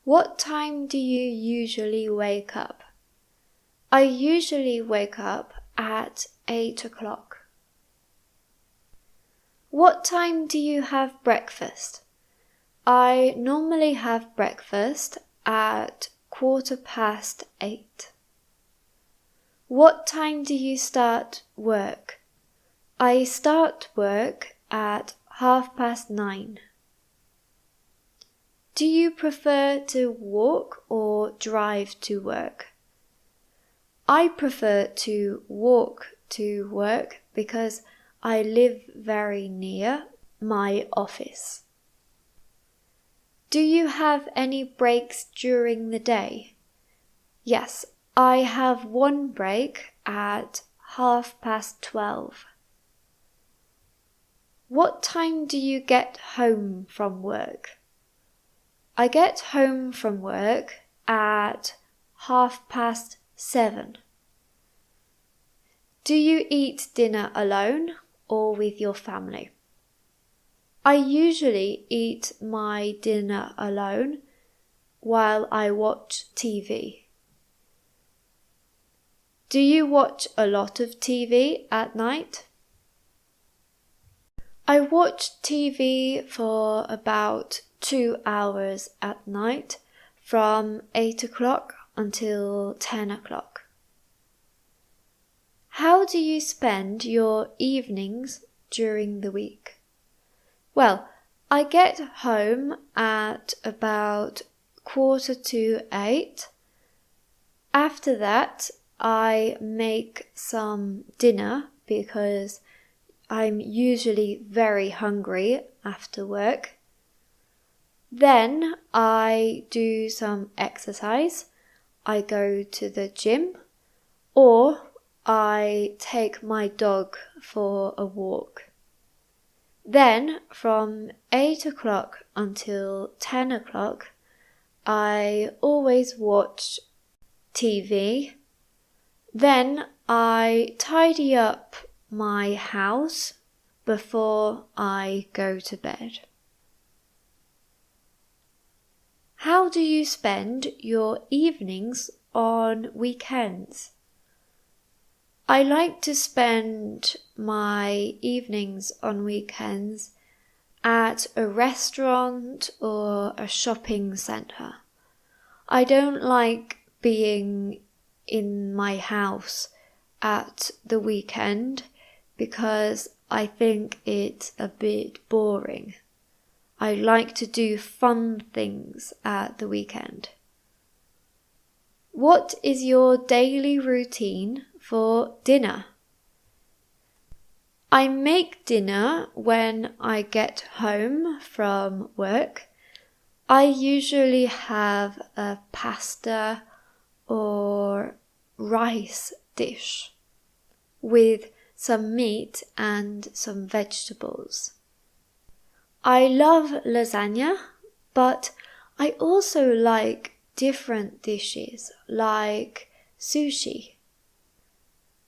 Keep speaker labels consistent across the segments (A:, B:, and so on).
A: What time do you usually wake up? I usually wake up at 8 o'clock. What time do you have breakfast? I normally have breakfast at 8:15. What time do you start work? I start work at 9:30. Do you prefer to walk or drive to work? I prefer to walk to work because I live very near my office. Do you have any breaks during the day? Yes, I have one break at 12:30. What time do you get home from work? I get home from work at 7:30. Do you eat dinner alone or with your family? I usually eat my dinner alone while I watch TV. Do you watch a lot of TV at night? I watch TV for about 2 hours at night from 8 o'clock until 10 o'clock. How do you spend your evenings during the week? Well, I get home at about 7:45. After that, I make some dinner because I'm usually very hungry after work. Then I do some exercise. I go to the gym or I take my dog for a walk. Then from 8 o'clock until 10 o'clock, I always watch TV. Then I tidy up my house before I go to bed. How do you spend your evenings on weekends? I like to spend my evenings on weekends at a restaurant or a shopping centre. I don't like being in my house at the weekend because I think it's a bit boring. I like to do fun things at the weekend. What is your daily routine for dinner? I make dinner when I get home from work. I usually have a pasta or rice dish with some meat and some vegetables. I love lasagna, but I also like different dishes like sushi.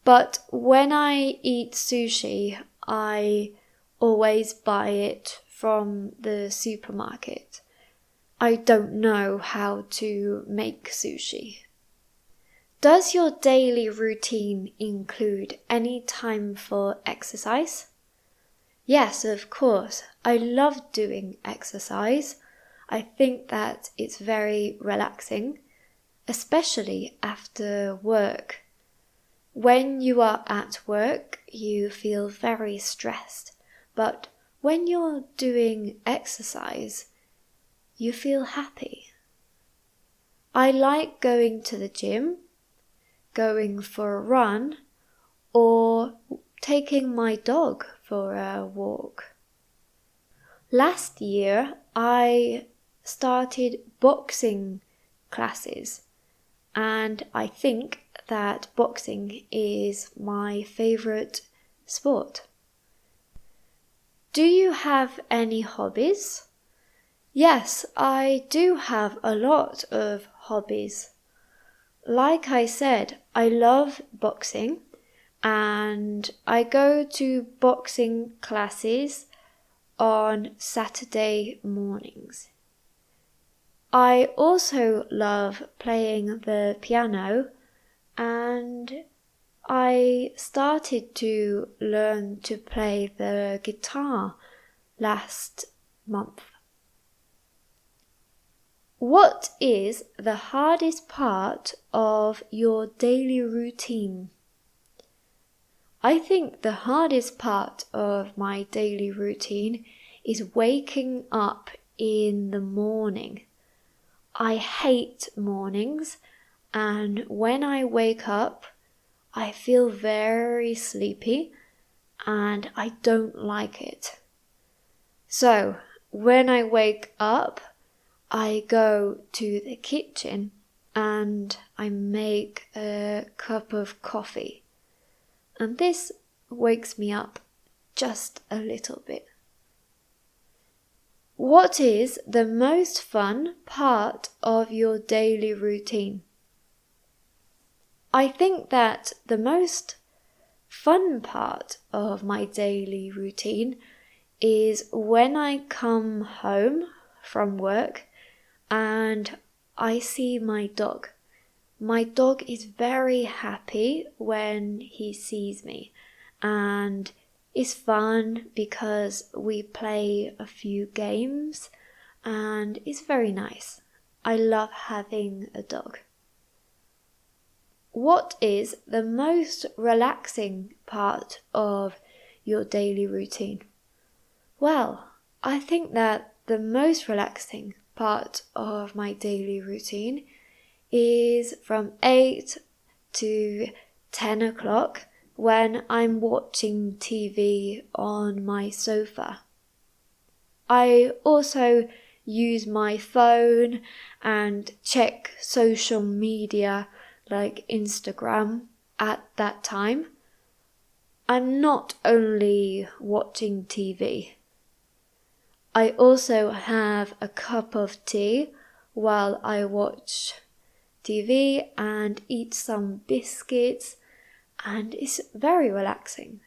A: But when I eat sushi, I always buy it from the supermarket. I don't know how to make sushi. Does your daily routine include any time for exercise? Yes, of course. I love doing exercise. I think that it's very relaxing, especially after work. When you are at work, you feel very stressed, but when you're doing exercise, you feel happy. I like going to the gym, going for a run, or taking my dog for a walk. Last year, I started boxing classes, and I think that boxing is my favorite sport. Do you have any hobbies? Yes, I do have a lot of hobbies. Like I said, I love boxing and I go to boxing classes on Saturday mornings. I also love playing the piano, and I started to learn to play the guitar last month. What is the hardest part of your daily routine? I think the hardest part of my daily routine is waking up in the morning. I hate mornings, and when I wake up, I feel very sleepy and I don't like it. So, when I wake up, I go to the kitchen and I make a cup of coffee. And this wakes me up just a little bit. What is the most fun part of your daily routine? I think that the most fun part of my daily routine is when I come home from work and I see my dog. My dog is very happy when he sees me, and it's fun because we play a few games and it's very nice. I love having a dog. What is the most relaxing part of your daily routine? Well, I think that the most relaxing part of my daily routine is from 8 to 10 o'clock when I'm watching TV on my sofa. I also use my phone and check social media like Instagram at that time. I'm not only watching TV. I also have a cup of tea while I watch TV and eat some biscuits, and it's very relaxing.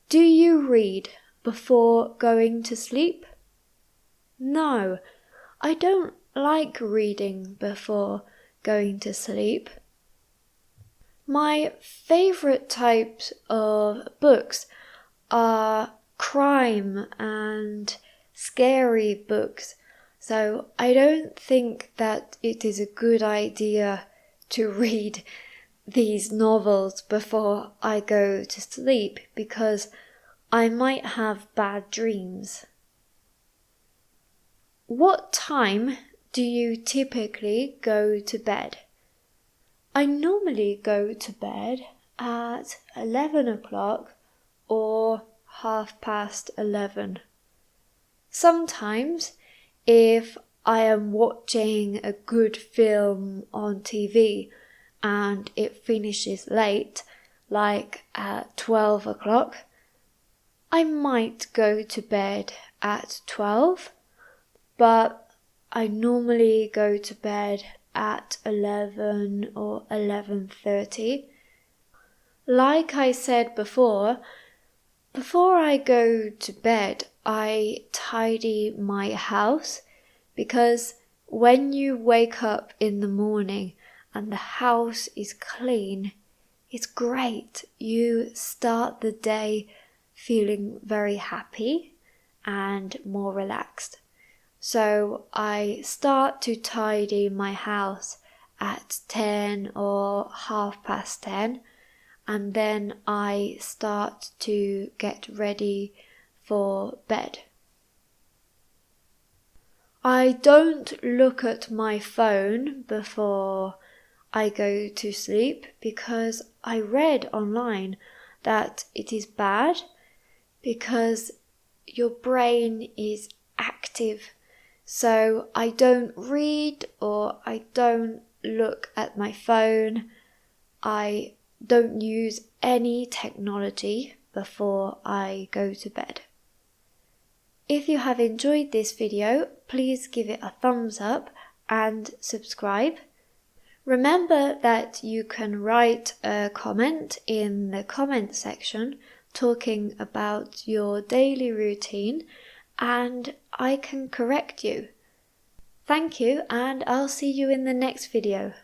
A: Do you read before going to sleep? No, I don't like reading before going to sleep. My favorite types of books are crime and scary books, so I don't think that it is a good idea to read these novels before I go to sleep because I might have bad dreams. What time do you typically go to bed? I normally go to bed at 11 o'clock or 11:30. Sometimes, if I am watching a good film on TV and it finishes late, like at 12 o'clock, I might go to bed at 12, but I normally go to bed at 11 or 11:30. Like I said before I go to bed, I tidy my house because when you wake up in the morning and the house is clean, it's great. You start the day feeling very happy and more relaxed. So I start to tidy my house at 10 or 10:30, and then I start to get ready for bed. I don't look at my phone before I go to sleep because I read online that it is bad because your brain is active. So I don't read or I don't look at my phone. I don't use any technology before I go to bed. If you have enjoyed this video, please give it a thumbs up and subscribe. Remember that you can write a comment in the comment section talking about your daily routine and I can correct you. Thank you, and I'll see you in the next video.